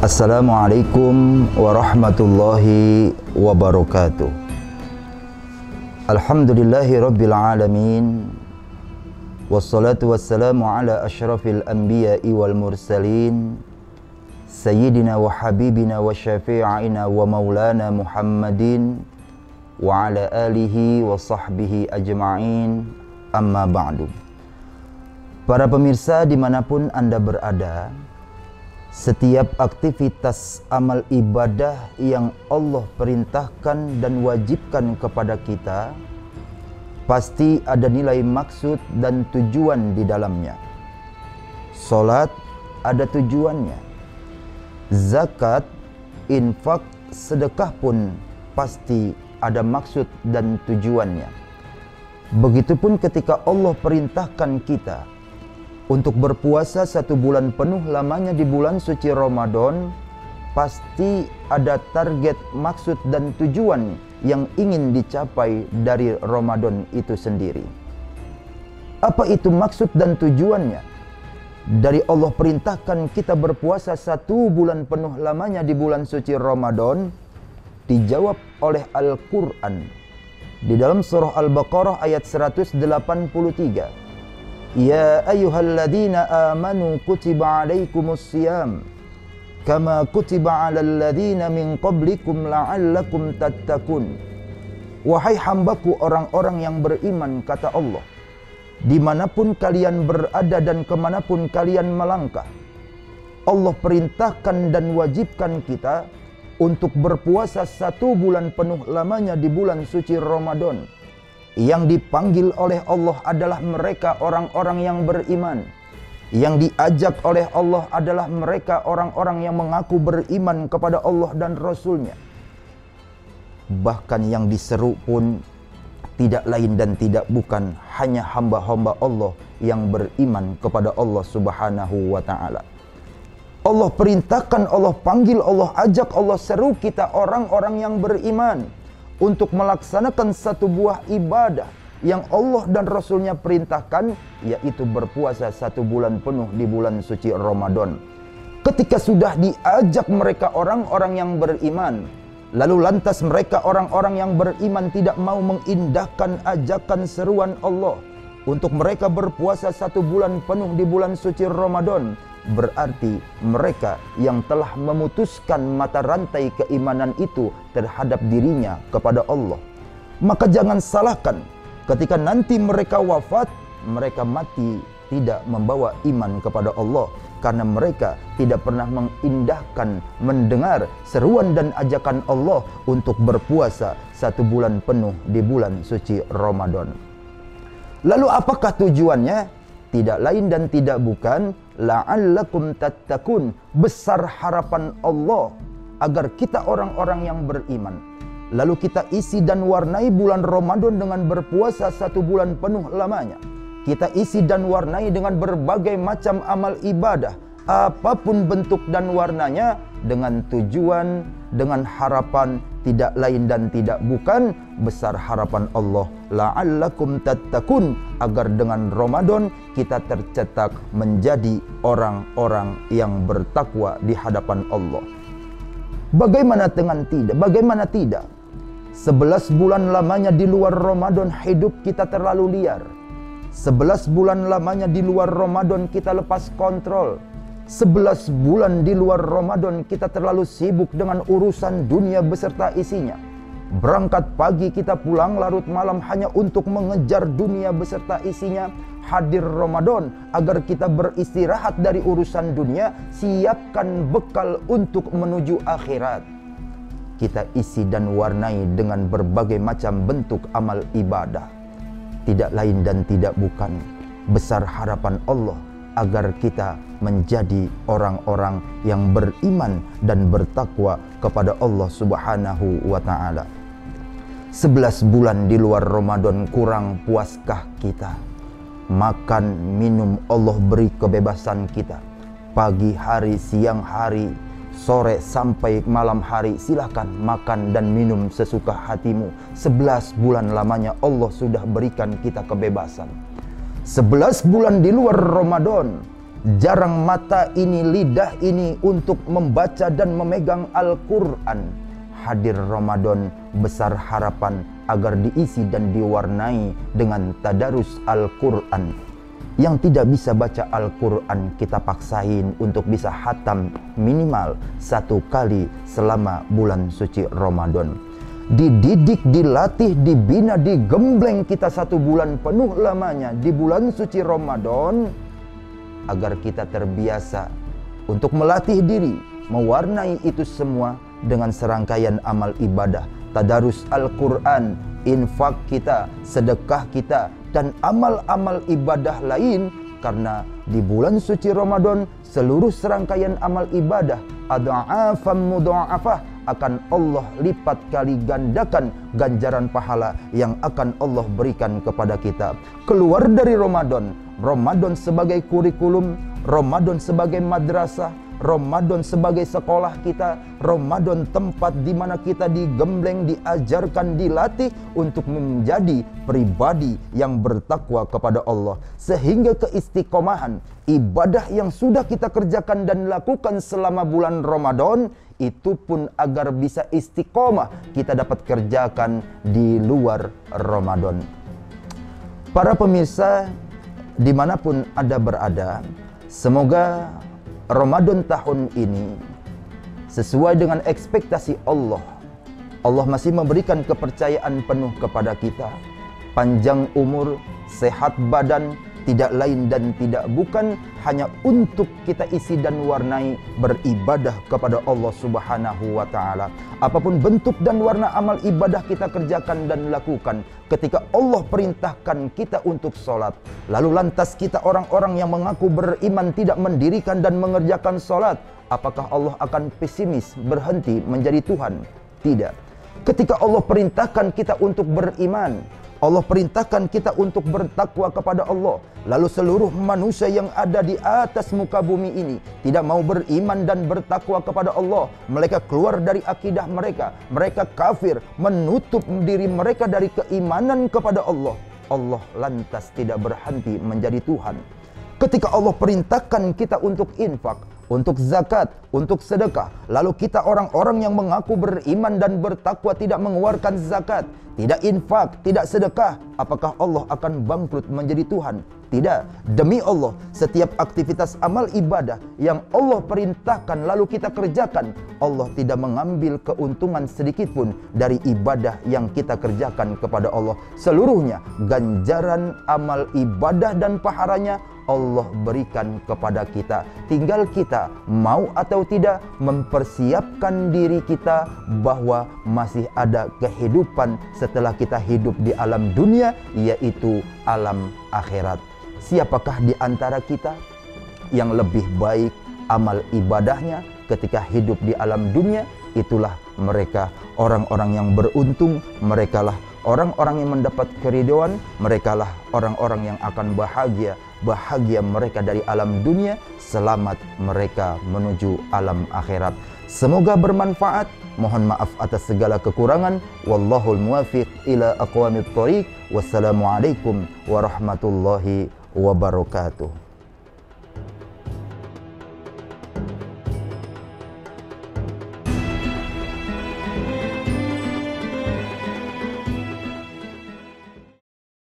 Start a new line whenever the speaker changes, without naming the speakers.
Assalamualaikum warahmatullahi wabarakatuh. Alhamdulillahi rabbil alamin. Wassalatu wassalamu ala ashrafil anbiya'i wal mursalin, Sayyidina wa habibina wa syafi'ina wa maulana Muhammadin wa ala alihi wa sahbihi ajma'in. Amma ba'du. Para pemirsa dimanapun Anda berada, setiap aktivitas amal ibadah yang Allah perintahkan dan wajibkan kepada kita pasti ada nilai maksud dan tujuan di dalamnya. Salat ada tujuannya. Zakat, infak, sedekah pun pasti ada maksud dan tujuannya. Begitupun ketika Allah perintahkan kita untuk berpuasa 1 bulan penuh lamanya di bulan suci Ramadan, pasti ada target, maksud dan tujuan yang ingin dicapai dari Ramadan itu sendiri. Apa itu maksud dan tujuannya? Dari Allah perintahkan kita berpuasa 1 bulan penuh lamanya di bulan suci Ramadan, dijawab oleh Al-Quran di dalam surah Al-Baqarah ayat 183. Ya ayyuhalladzina amanu kutiba alaikumus siyam kama kutiba alal ladzina min qablikum la'allakum tattaqun. Wahai hambaku orang-orang yang beriman, kata Allah, dimanapun kalian berada dan kemanapun kalian melangkah, Allah perintahkan dan wajibkan kita untuk berpuasa 1 bulan penuh lamanya di bulan suci Ramadan. Yang dipanggil oleh Allah adalah mereka orang-orang yang beriman. Yang diajak oleh Allah adalah mereka orang-orang yang mengaku beriman kepada Allah dan Rasul-Nya. Bahkan yang diseru pun tidak lain dan tidak bukan hanya hamba-hamba Allah yang beriman kepada Allah Subhanahu wa ta'ala. Allah perintahkan, Allah panggil, Allah ajak, Allah seru kita orang-orang yang beriman untuk melaksanakan satu buah ibadah yang Allah dan Rasul-Nya perintahkan, yaitu berpuasa 1 bulan penuh di bulan suci Ramadan. Ketika sudah diajak mereka orang-orang yang beriman, lalu lantas mereka orang-orang yang beriman tidak mau mengindahkan ajakan seruan Allah untuk mereka berpuasa 1 bulan penuh di bulan suci Ramadan, berarti mereka yang telah memutuskan mata rantai keimanan itu terhadap dirinya kepada Allah. Maka jangan salahkan ketika nanti mereka wafat, mereka mati tidak membawa iman kepada Allah, karena mereka tidak pernah mengindahkan, mendengar seruan dan ajakan Allah untuk berpuasa 1 bulan penuh di bulan suci Ramadan. Lalu apakah tujuannya? Tidak lain dan tidak bukan la'allakum tattaqun, besar harapan Allah agar kita orang-orang yang beriman. Lalu kita isi dan warnai bulan Ramadan dengan berpuasa 1 bulan penuh lamanya. Kita isi dan warnai dengan berbagai macam amal ibadah, apapun bentuk dan warnanya, dengan tujuan, dengan harapan tidak lain dan tidak bukan besar harapan Allah la'allakum tattaqun, agar dengan Ramadan kita tercetak menjadi orang-orang yang bertakwa di hadapan Allah. Bagaimana dengan tidak? Bagaimana tidak? 11 bulan lamanya di luar Ramadan hidup kita terlalu liar. 11 bulan lamanya di luar Ramadan kita lepas kontrol. 11 bulan di luar Ramadan kita terlalu sibuk dengan urusan dunia beserta isinya. Berangkat pagi kita pulang larut malam hanya untuk mengejar dunia beserta isinya. Hadir Ramadan agar kita beristirahat dari urusan dunia, siapkan bekal untuk menuju akhirat. Kita isi dan warnai dengan berbagai macam bentuk amal ibadah. Tidak lain dan tidak bukan besar harapan Allah agar kita menjadi orang-orang yang beriman dan bertakwa kepada Allah Subhanahu wa ta'ala. 11 bulan di luar Ramadan kurang puaskah kita? Makan, minum Allah beri kebebasan kita. Pagi hari, siang hari, sore sampai malam hari, silahkan makan dan minum sesuka hatimu. 11 bulan lamanya Allah sudah berikan kita kebebasan. 11 bulan di luar Ramadan jarang mata ini, lidah ini untuk membaca dan memegang Al-Quran. Hadir Ramadan, besar harapan agar diisi dan diwarnai dengan tadarus Al-Quran. Yang tidak bisa baca Al-Quran, kita paksain untuk bisa khatam minimal 1 kali selama bulan suci Ramadan. Dididik, dilatih, dibina, digembleng kita 1 bulan penuh lamanya di bulan suci Ramadan, agar kita terbiasa untuk melatih diri, mewarnai itu semua dengan serangkaian amal ibadah, tadarus Al-Quran, infak kita, sedekah kita, dan amal-amal ibadah lain. Karena di bulan suci Ramadan, seluruh serangkaian amal ibadah adha'afan mudha'afah akan Allah lipat kali gandakan ganjaran pahala yang akan Allah berikan kepada kita. Keluar dari Ramadan, Ramadan sebagai kurikulum, Ramadan sebagai madrasah, Ramadan sebagai sekolah kita, Ramadan tempat di mana kita digembleng, diajarkan, dilatih untuk menjadi pribadi yang bertakwa kepada Allah. Sehingga keistiqomahan ibadah yang sudah kita kerjakan dan lakukan selama bulan Ramadan, itu pun agar bisa istiqomah kita dapat kerjakan di luar Ramadan. Para pemirsa dimanapun Anda berada, semoga Ramadan tahun ini sesuai dengan ekspektasi Allah. Allah masih memberikan kepercayaan penuh kepada kita, panjang umur, sehat badan, tidak lain dan tidak bukan hanya untuk kita isi dan warnai beribadah kepada Allah Subhanahu wa taala. Apapun bentuk dan warna amal ibadah kita kerjakan dan lakukan, ketika Allah perintahkan kita untuk sholat, lalu lantas kita orang-orang yang mengaku beriman tidak mendirikan dan mengerjakan sholat, apakah Allah akan pesimis berhenti menjadi Tuhan? Tidak. Ketika Allah perintahkan kita untuk beriman, Allah perintahkan kita untuk bertakwa kepada Allah, lalu seluruh manusia yang ada di atas muka bumi ini tidak mau beriman dan bertakwa kepada Allah, mereka keluar dari akidah mereka, mereka kafir, menutup diri mereka dari keimanan kepada Allah, Allah lantas tidak berhenti menjadi Tuhan. Ketika Allah perintahkan kita untuk infak, untuk zakat, untuk sedekah, lalu kita orang-orang yang mengaku beriman dan bertakwa tidak mengeluarkan zakat, tidak infak, tidak sedekah, apakah Allah akan bangkrut menjadi Tuhan? Tidak. Demi Allah, setiap aktivitas amal ibadah yang Allah perintahkan lalu kita kerjakan, Allah tidak mengambil keuntungan sedikit pun dari ibadah yang kita kerjakan kepada Allah. Seluruhnya ganjaran amal ibadah dan pahalanya Allah berikan kepada kita. Tinggal kita mau atau tidak mempersiapkan diri kita bahwa masih ada kehidupan setelah kita hidup di alam dunia, yaitu alam akhirat. Siapakah di antara kita yang lebih baik amal ibadahnya ketika hidup di alam dunia? Itulah mereka orang-orang yang beruntung, merekalah orang-orang yang mendapat keridhaan, merekalah orang-orang yang akan bahagia. Bahagia mereka dari alam dunia, selamat mereka menuju alam akhirat. Semoga bermanfaat. Mohon maaf atas segala kekurangan. Wallahul muwafiq ila aqwamit thoriq. Wassalamualaikum warahmatullahi wabarakatuh.